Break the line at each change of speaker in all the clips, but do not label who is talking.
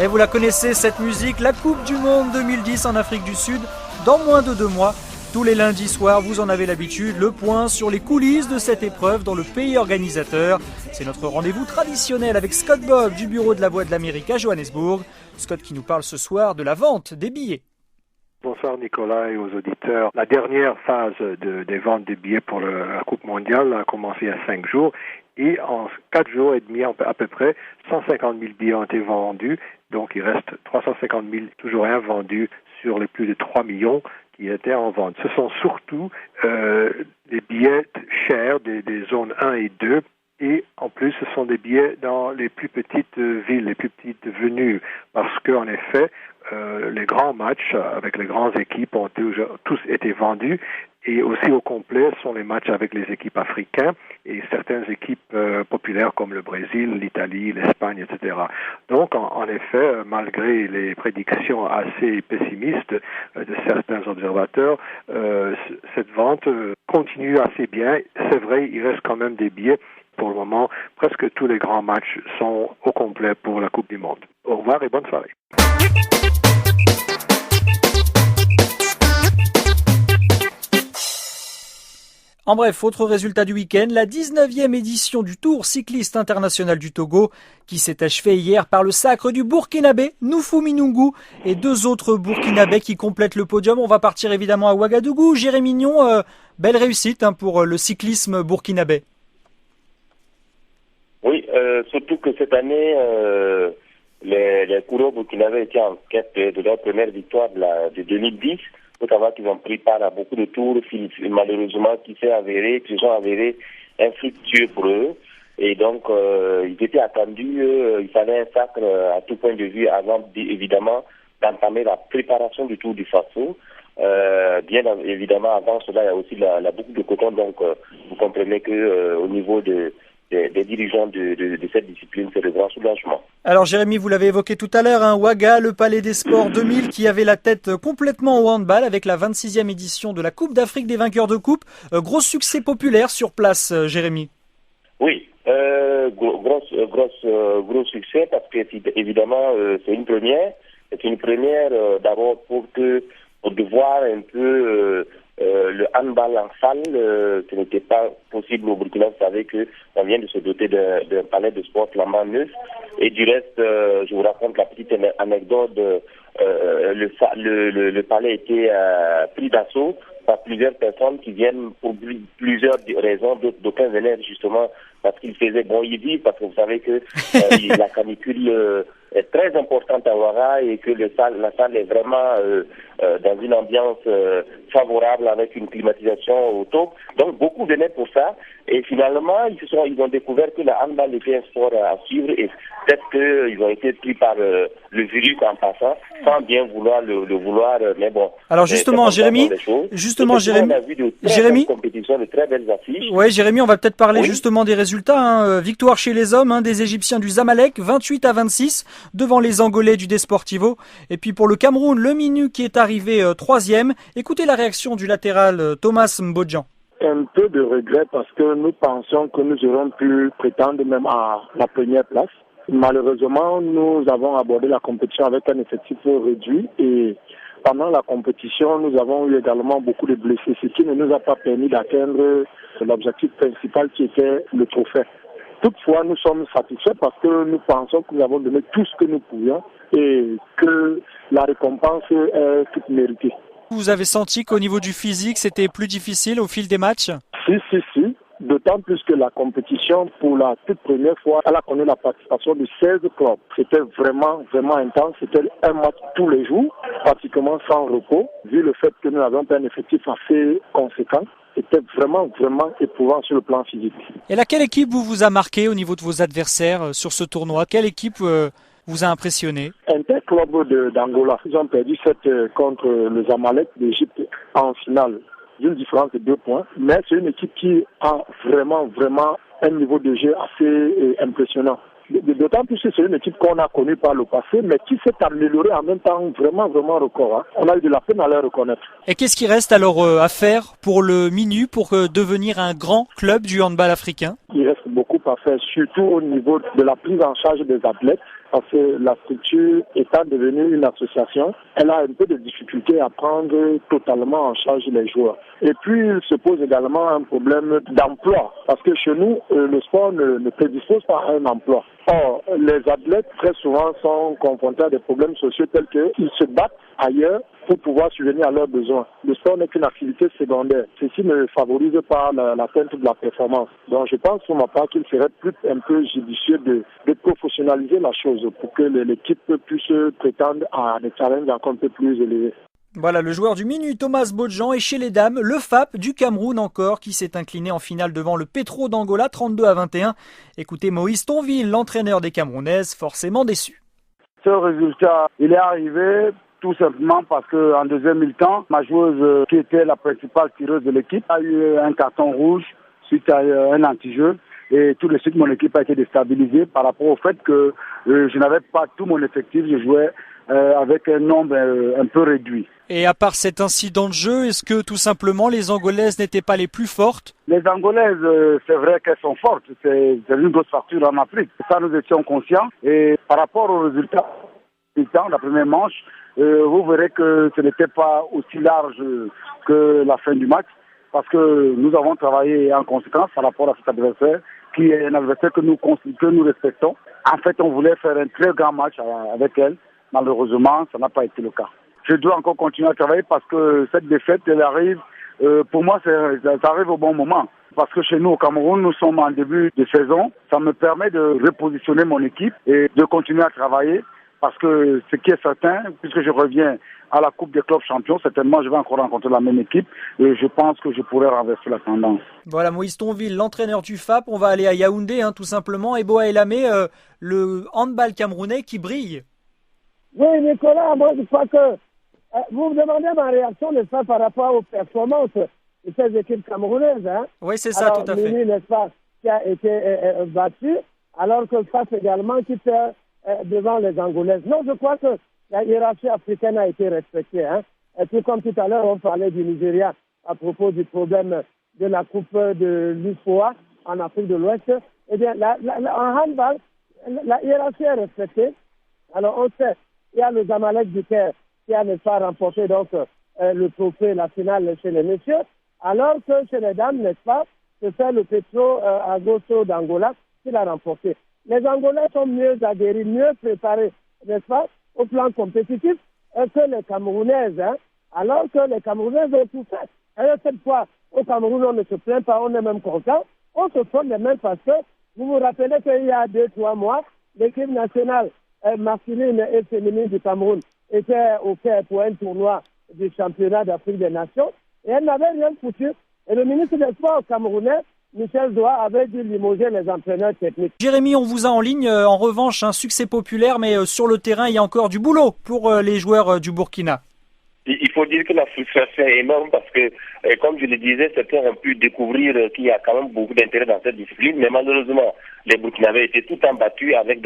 Et vous la connaissez cette musique, la Coupe du Monde 2010 en Afrique du Sud, dans moins de 2 mois. Tous les lundis soirs, vous en avez l'habitude, le point sur les coulisses de cette épreuve dans le pays organisateur. C'est notre rendez-vous traditionnel avec Scott Bob du Bureau de la Voix de l'Amérique à Johannesburg. Scott qui nous parle ce soir de la vente des billets.
Bonsoir Nicolas et aux auditeurs. La dernière phase des ventes des billets pour la Coupe mondiale a commencé il y a 5 jours et en 4 jours et demi à peu près, 150 000 billets ont été vendus. Donc il reste 350 000 toujours invendus sur les plus de 3 millions qui étaient en vente. Ce sont surtout des billets chers des zones 1 et 2. Et en plus, ce sont des billets dans les plus petites villes, les plus petites venues, parce qu'en effet, les grands matchs avec les grandes équipes ont tous été vendus. Et aussi au complet sont les matchs avec les équipes africaines et certaines équipes populaires comme le Brésil, l'Italie, l'Espagne, etc. Donc, en effet, malgré les prédictions assez pessimistes de certains observateurs, cette vente continue assez bien. C'est vrai, il reste quand même des billets. Pour le moment, presque tous les grands matchs sont au complet pour la Coupe du Monde. Au revoir et bonne soirée.
En bref, autre résultat du week-end, la 19e édition du Tour cycliste international du Togo qui s'est achevée hier par le sacre du Burkinabé, Nufumi Nungu, et 2 autres Burkinabés qui complètent le podium. On va partir évidemment à Ouagadougou. Jérémy Mignon, belle réussite pour le cyclisme burkinabé.
Oui, surtout que cette année, les coureurs burkinabés étaient en quête de leur première victoire de 2010. Il faut savoir qu'ils ont pris part à beaucoup de tours, malheureusement, qui se sont avérés infructueux pour eux. Et donc, ils étaient attendus, il fallait un sacre à tout point de vue avant, évidemment, d'entamer la préparation du Tour du Faso. Bien évidemment, avant cela, il y a aussi la boucle de coton. Donc, vous comprenez que au niveau des dirigeants de cette discipline, c'est le grand soulagement.
Alors Jérémy, vous l'avez évoqué tout à l'heure, Ouaga, le Palais des Sports 2000 qui avait la tête complètement au handball avec la 26e édition de la Coupe d'Afrique des vainqueurs de coupe. Gros succès populaire sur place, Jérémy.
Oui, gros succès parce que évidemment c'est une première. C'est une première d'abord pour de voir un peu le handball en salle, ce n'était pas possible au Burkina. Vous savez qu'on vient de se doter d'un palais de sport flambant neuf. Et du reste, je vous raconte la petite anecdote. Le palais était pris d'assaut par plusieurs personnes qui viennent pour plusieurs raisons. D'aucuns venaient justement parce qu'il faisait bon y vivre, parce que vous savez que la canicule est très importante à Ouaga et que la salle est vraiment dans une ambiance favorable avec une climatisation au top. Donc beaucoup venaient pour ça et finalement ils ont découvert que le handball était un sport à suivre et peut-être qu'ils ont été pris par le virus en passant sans bien vouloir le vouloir, mais bon.
Alors justement Jérémy,
on a vu de très belles compétitions, de très belles affiches.
Ouais Jérémy, on va peut-être parler justement des résultats. Victoire chez les hommes des Égyptiens du Zamalek, 28-26 devant les Angolais du Desportivo. Et puis pour le Cameroun, le Minu qui est arrivé 3e. Écoutez la réaction du latéral Thomas Mbodjan.
Un peu de regret parce que nous pensions que nous aurions pu prétendre même à la première place. Malheureusement, nous avons abordé la compétition avec un effectif réduit et pendant la compétition, nous avons eu également beaucoup de blessés, ce qui ne nous a pas permis d'atteindre l'objectif principal qui était le trophée. Toutefois, nous sommes satisfaits parce que nous pensons que nous avons donné tout ce que nous pouvions et que la récompense est toute méritée.
Vous avez senti qu'au niveau du physique, c'était plus difficile au fil des matchs ?
Si. D'autant plus que la compétition, pour la toute première fois, elle a connu la participation de 16 clubs. C'était vraiment intense. C'était un match tous les jours, pratiquement sans repos. Vu le fait que nous avions un effectif assez conséquent, c'était vraiment éprouvant sur le plan physique. Et
là, quelle équipe vous a marqué au niveau de vos adversaires sur ce tournoi ? Quelle équipe vous a impressionné ?
Interclub d'Angola. Ils ont perdu 7 contre le Zamalek d'Égypte en finale. D'une différence de 2 points, mais c'est une équipe qui a vraiment un niveau de jeu assez impressionnant. D'autant plus que c'est une équipe qu'on a connue par le passé, mais qui s'est améliorée en même temps vraiment record. On a eu de la peine à la reconnaître.
Et qu'est-ce qui reste alors à faire pour le Minu pour devenir un grand club du handball africain ?
Il reste beaucoup à faire, surtout au niveau de la prise en charge des athlètes. parce que la structure étant devenue une association, elle a un peu de difficulté à prendre totalement en charge les joueurs. Et puis, il se pose également un problème d'emploi, parce que chez nous, le sport ne prédispose pas à un emploi. Or, les athlètes, très souvent, sont confrontés à des problèmes sociaux tels qu'ils se battent ailleurs pour pouvoir subvenir à leurs besoins. Le sport n'est qu'une activité secondaire. Ceci ne favorise pas l'atteinte de la performance. Donc, je pense pour ma part qu'il serait plus un peu judicieux de professionnaliser la chose pour que l'équipe puisse prétendre à des challenges encore un peu plus élevés.
Voilà le joueur du Minu, Thomas Bodjan, et chez les dames, le FAP du Cameroun encore, qui s'est incliné en finale devant le Petro d'Angola 32-21. Écoutez Moïse Tonville, l'entraîneur des Camerounaises, forcément déçu.
Ce résultat, il est arrivé tout simplement parce qu'en deuxième mi-temps, ma joueuse qui était la principale tireuse de l'équipe a eu un carton rouge suite à un anti-jeu. Et tout de suite, mon équipe a été déstabilisée par rapport au fait que je n'avais pas tout mon effectif, je jouais avec un nombre un peu réduit.
Et à part cet incident de jeu, est-ce que tout simplement les Angolaises n'étaient pas les plus fortes?
Les Angolaises, c'est vrai qu'elles sont fortes, c'est une grosse facture en Afrique. Ça, nous étions conscients. Et par rapport au résultat du temps, la première manche, vous verrez que ce n'était pas aussi large que la fin du match, parce que nous avons travaillé en conséquence par rapport à cet adversaire, qui est un adversaire que nous respectons. En fait, on voulait faire un très grand match avec elle. Malheureusement, ça n'a pas été le cas. Je dois encore continuer à travailler parce que cette défaite, elle arrive, pour moi, ça arrive au bon moment. Parce que chez nous, au Cameroun, nous sommes en début de saison. Ça me permet de repositionner mon équipe et de continuer à travailler. Parce que ce qui est certain, puisque je reviens à la Coupe des clubs champions, certainement je vais encore rencontrer la même équipe et je pense que je pourrais renverser la tendance.
Voilà Moïse Tonville, l'entraîneur du FAP. On va aller à Yaoundé tout simplement. Et Boa Elamé, le handball camerounais qui brille.
Oui Nicolas, moi je crois que vous me demandez ma réaction, n'est-ce pas, par rapport aux performances de ces équipes camerounaises.
Oui, c'est ça. Alors, tout à fait.
Mini, n'est-ce pas, qui a été battu, alors que le FAP également qui fait devant les Angolaises. Non, je crois que la hiérarchie africaine a été respectée. Et puis comme tout à l'heure, on parlait du Nigeria à propos du problème de la coupe de l'UFOA en Afrique de l'Ouest. Eh bien, en handball, la hiérarchie est respectée. Alors on sait, il y a le Zamalek du Caire qui a, n'est-ce pas, remporté donc le trophée, la finale chez les messieurs, alors que chez les dames, n'est-ce pas, c'est le Petro Agosto d'Angola qui l'a remporté. Les Angolais sont mieux aguerris, mieux préparés, n'est-ce pas, au plan compétitif que les Camerounaises, alors que les Camerounaises ont tout fait. Alors cette fois, au Cameroun, on ne se plaint pas, on est même content. On se frotte les mains parce que vous vous rappelez qu'il y a 2-3 mois, l'équipe nationale masculine et féminine du Cameroun était au Caire pour un tournoi du championnat d'Afrique des Nations et elle n'avait rien foutu. Et le ministre des Sports camerounais, Michel Doha, avait dû limoger les entraîneurs techniques.
Jérémy, on vous a en ligne. En revanche, un succès populaire, mais sur le terrain, il y a encore du boulot pour les joueurs du Burkina.
Il faut dire que la frustration est énorme parce que, comme je le disais, certains ont pu découvrir qu'il y a quand même beaucoup d'intérêt dans cette discipline, mais malheureusement, les Burkinabés étaient tout en battus avec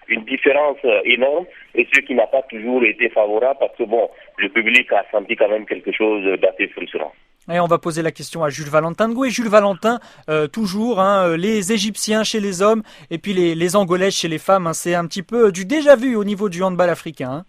une différence énorme, et ce qui n'a pas toujours été favorable parce que, bon, le public a senti quand même quelque chose d'assez frustrant.
Et on va poser la question à Jules Valentin Ngoué. Jules Valentin, toujours, les Égyptiens chez les hommes et puis les Angolaises chez les femmes. C'est un petit peu du déjà vu au niveau du handball africain.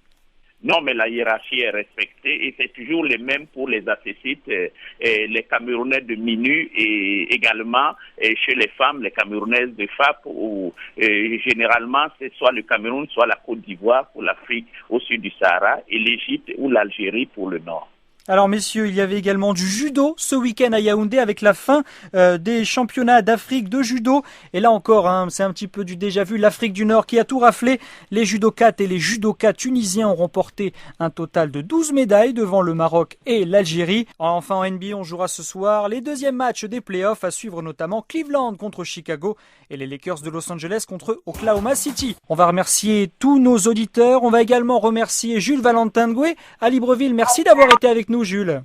Non, mais la hiérarchie est respectée et c'est toujours les mêmes pour les athlétiques, les Camerounais de Minu et également chez les femmes, les Camerounaises de FAP, où généralement c'est soit le Cameroun, soit la Côte d'Ivoire pour l'Afrique au sud du Sahara et l'Égypte ou l'Algérie pour le nord.
Alors messieurs, il y avait également du judo ce week-end à Yaoundé avec la fin des championnats d'Afrique de judo. Et là encore, c'est un petit peu du déjà vu, l'Afrique du Nord qui a tout raflé. Les judokates et les judokas tunisiens ont remporté un total de 12 médailles devant le Maroc et l'Algérie. Enfin en NBA, on jouera ce soir les deuxièmes matchs des playoffs, à suivre notamment Cleveland contre Chicago et les Lakers de Los Angeles contre Oklahoma City. On va remercier tous nos auditeurs. On va également remercier Jules Valentin Ngoué à Libreville. Merci d'avoir été avec nous, Jules.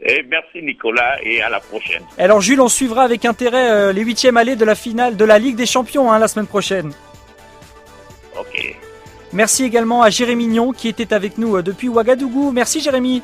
Et merci Nicolas et à la prochaine.
Alors Jules, on suivra avec intérêt les 8e allées de la finale de la Ligue des Champions la semaine prochaine.
Ok.
Merci également à Jérémy Mignon qui était avec nous depuis Ouagadougou. Merci Jérémy.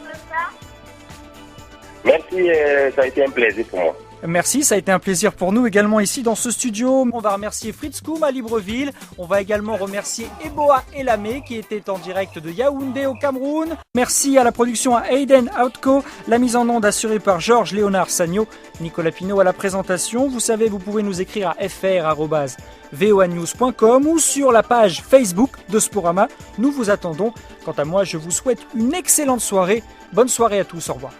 Merci, ça a été un plaisir pour moi.
Merci, ça a été un plaisir pour nous également ici dans ce studio. On va remercier Fritz Koum à Libreville. On va également remercier Eboa Elamé qui était en direct de Yaoundé au Cameroun. Merci à la production à Aiden Outco, la mise en onde assurée par Georges Léonard Sagno, Nicolas Pinault à la présentation. Vous savez, vous pouvez nous écrire à fr@voanews.com ou sur la page Facebook de Sporama. Nous vous attendons. Quant à moi, je vous souhaite une excellente soirée. Bonne soirée à tous, au revoir.